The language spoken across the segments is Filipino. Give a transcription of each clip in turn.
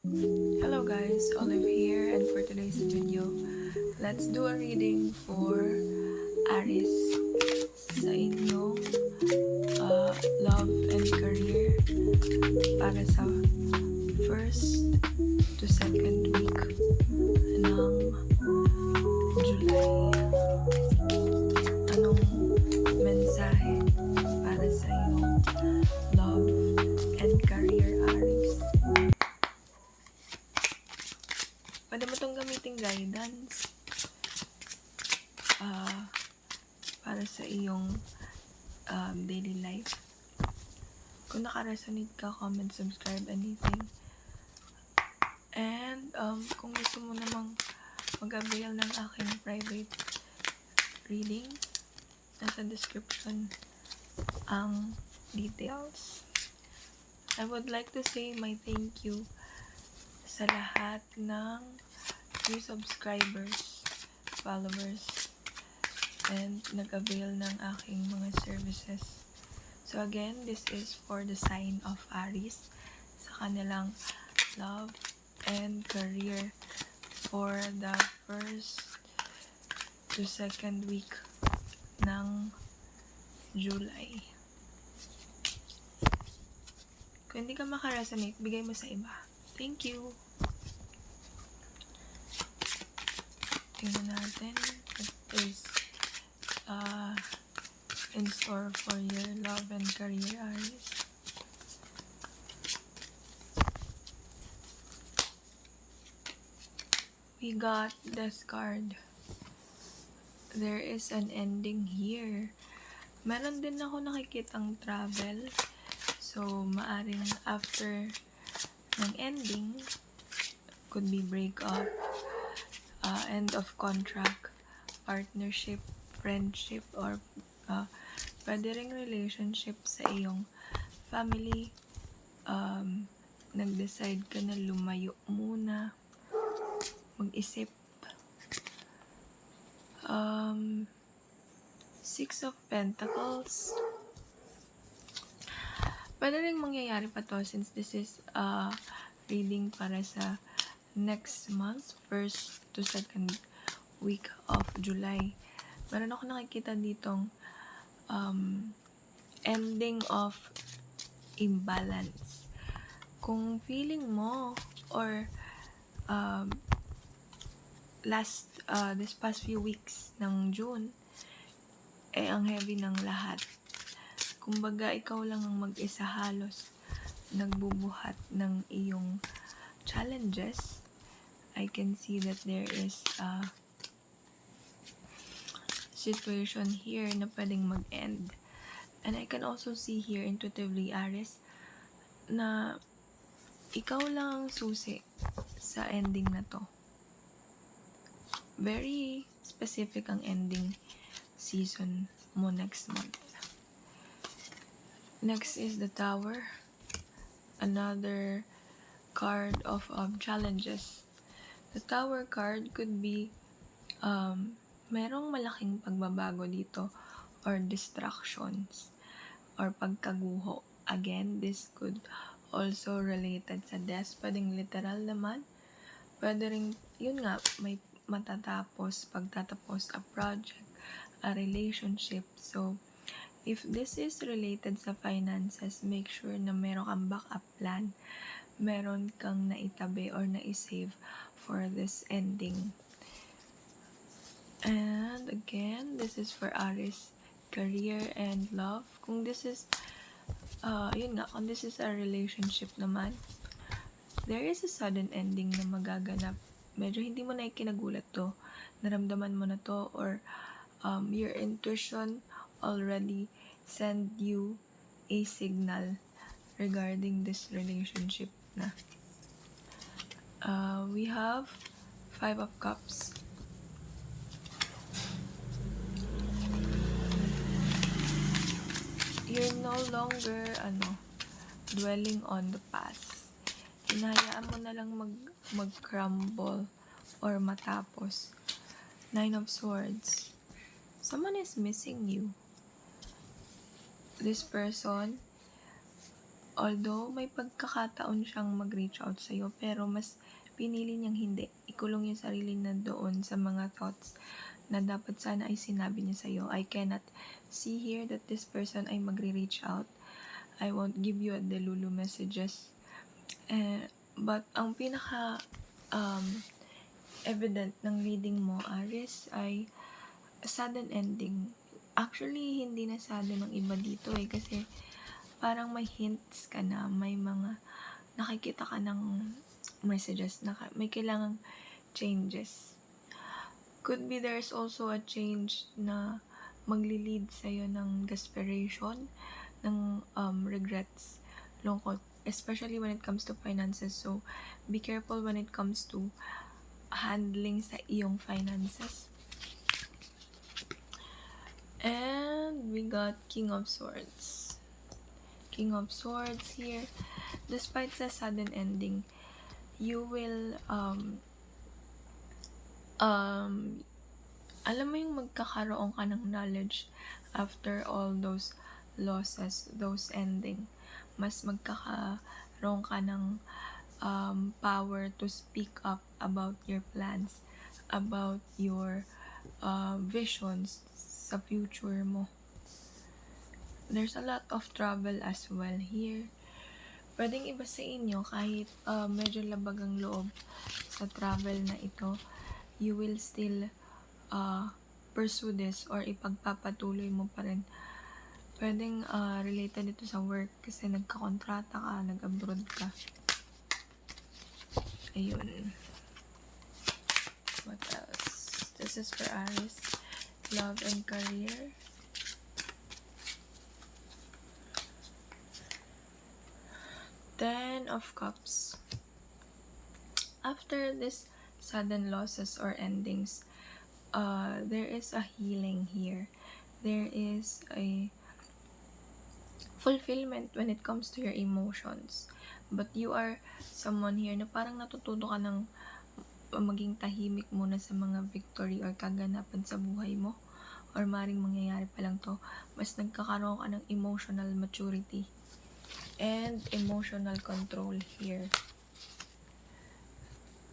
Hello guys, Olive here, and for today's video, let's do a reading for Aries sa inyong love and career para sa first to second week ng July. Anong mensahe para sa iyong love and career, Aries? Pwede mo itong gamitin guidance para sa iyong daily life. Kung naka-resonate ka, comment, subscribe, anything. And kung gusto mo namang mag-avail ng aking private reading, nasa description ang details. I would like to say my thank you sa lahat ng new subscribers, followers, and nag-avail ng aking mga services. So again, this is for the sign of Aries sa kanilang love and career for the first to second week ng July. Kung hindi ka makaresonate, bigay mo sa iba. Thank you! Tingnan natin what is in store for your love and career, Aries. We got this card. There is an ending here. Meron din ako nakikitang travel. So, maaring after ng ending, could be breakup, end of contract, partnership, friendship, or pwede ring relationship sa iyong family. Nag-decide ka na lumayo muna, mag-isip. Six of Pentacles. Pwede rin mangyayari pa to since this is reading para sa next month, first to second week of July. Meron ako nakikita ditong ending of imbalance. Kung feeling mo or this past few weeks ng June, ang heavy ng lahat. Kumbaga, ikaw lang ang mag-isa halos nagbubuhat ng iyong challenges. I can see that there is a situation here na pwedeng mag-end. And I can also see here intuitively, Aries, na ikaw lang ang susi sa ending na to. Very specific ang ending season mo next month. Next is the Tower. Another card of challenges. The Tower card could be merong malaking pagbabago dito or distractions or pagkaguho. Again, this could also related sa death. Pwedeng literal naman. Pwede rin, yun nga, may pagtatapos a project, a relationship. So, if this is related sa finances, make sure na meron kang backup plan. Meron kang naitabi or naisave for this ending. And again, this is for Aries, career and love. Kung this is, kung this is a relationship naman, there is a sudden ending na magaganap. Medyo hindi mo na ikinagulat to. Naramdaman mo na to or your intuition already send you a signal regarding this relationship na. We have 5 of Cups. You're no longer dwelling on the past. Hinahayaan mo na lang mag-crumble or matapos. 9 of Swords. Someone is missing you. This person Although may pagkakataon siyang mag-reach out sa'yo, pero mas pinili niyang hindi. Ikulong yung sarili na doon sa mga thoughts na dapat sana ay sinabi niya sa'yo. I cannot see here that this person ay magre-reach out. I won't give you a delulu messages. But ang pinaka evident ng reading mo, Aries, ay sudden ending. Actually, hindi na sudden ng iba dito kasi parang may hints ka na, may mga nakikita ka ng messages na may kailangang changes. Could be there's also a change na magli-lead sa'yo ng desperation, ng regrets, lungkot, especially when it comes to finances. So, be careful when it comes to handling sa iyong finances. And we got King of Swords. King of Swords here. Despite the sudden ending, you will alam mo yung magkakaroon ka ng knowledge after all those losses, those ending. Mas magkakaroon ka ng power to speak up about your plans, about your visions sa future mo. There's a lot of travel as well here. Pwedeng iba sa inyo kahit medyo labag ang loob sa travel na ito, you will still pursue this or ipagpapatuloy mo pa rin. Pwedeng related ito sa work kasi nagkakontrata ka, nag-abroad ka. Ayun. What else? This is for Aries. Love and career. Ten of Cups. After this sudden losses or endings, there is a healing here. There is a fulfillment when it comes to your emotions. But you are someone here na parang natututo ka ng maging tahimik muna sa mga victory or kaganapan sa buhay mo. Or maring mangyayari pa lang to. Mas nagkakaroon ka ng emotional maturity and emotional control here.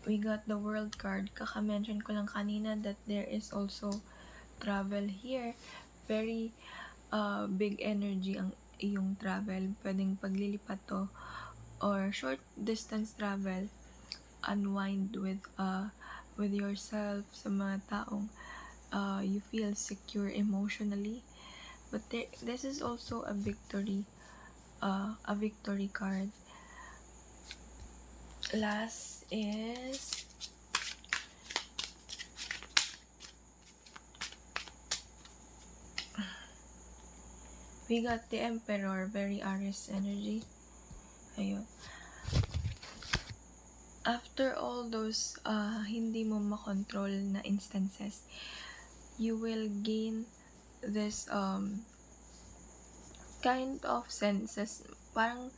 We got the World card. Kaka-mention ko lang kanina that there is also travel here. Very big energy ang iyong travel. Pwedeng paglilipat to or short distance travel. Unwind with yourself sa mga taong you feel secure emotionally. But this is also a victory card. Last is we got the Emperor, very Aries energy. Ayun. After all those hindi mo makontrol na instances, you will gain this kind of senses. Parang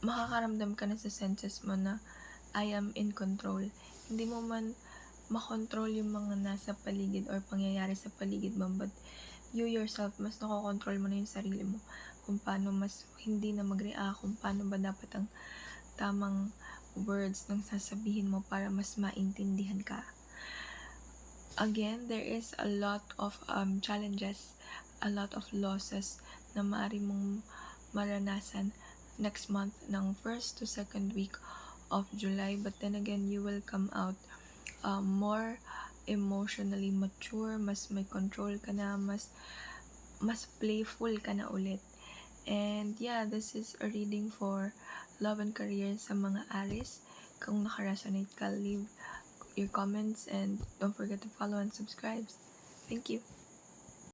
makakaramdam ka na sa senses mo na I am in control. Hindi mo man makontrol yung mga nasa paligid or pangyayari sa paligid mo, but you yourself, mas nakokontrol mo na yung sarili mo kung paano mas hindi na mag-react, kung paano ba dapat ang tamang words ng sasabihin mo para mas maintindihan ka. Again, there is a lot of challenges, a lot of losses na maaari mong maranasan next month ng 1st to 2nd week of July, but then again, you will come out more emotionally mature, mas may control ka na, mas playful ka na ulit. And yeah, this is a reading for love and career sa mga Aries. Kung naka-resonate ka, leave your comments and don't forget to follow and subscribe. Thank you.